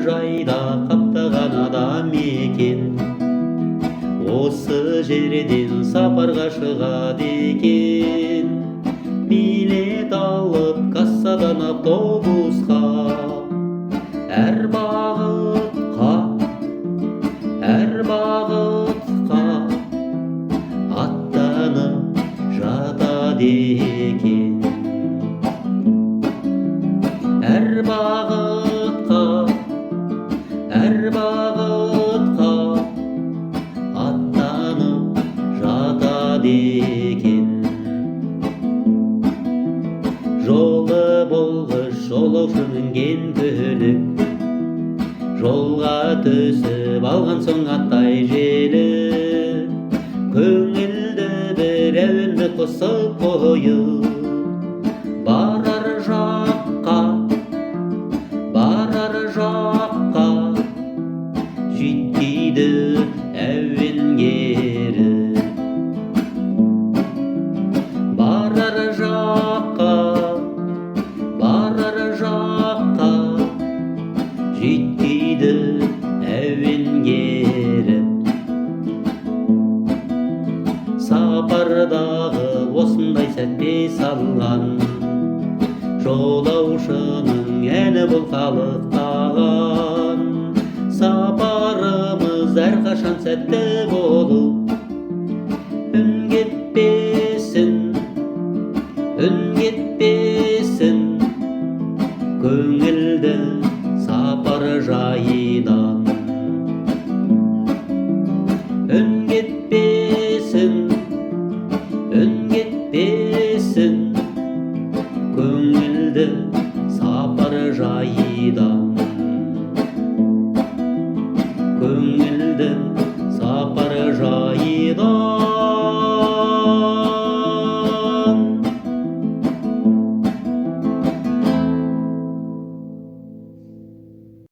жайда қаптаған адам екен. Осы жерден сапарға шығады екен. Билет алып кассадан автобусқа, әр бағытқа аттанып жатады екен. Әр бағытқа аттанып жатады екен. Жолы болғыш жолаушы мінген көлік, жолға түсіп алған соң аттай желіп, көңілді бір әуенді қосып қойып, барар жаққа жетпейді әуен керіп. Барар жаққа жетпейді әуен керіп. Сапардағы осындай сәтте салған жолаушының әні бұл қалықтаған. Сапарымыз әрқашан сәтті болып, үн кетпесін көңілді сапар жайынан. Үн кетпесін көңілді сапар жайдан.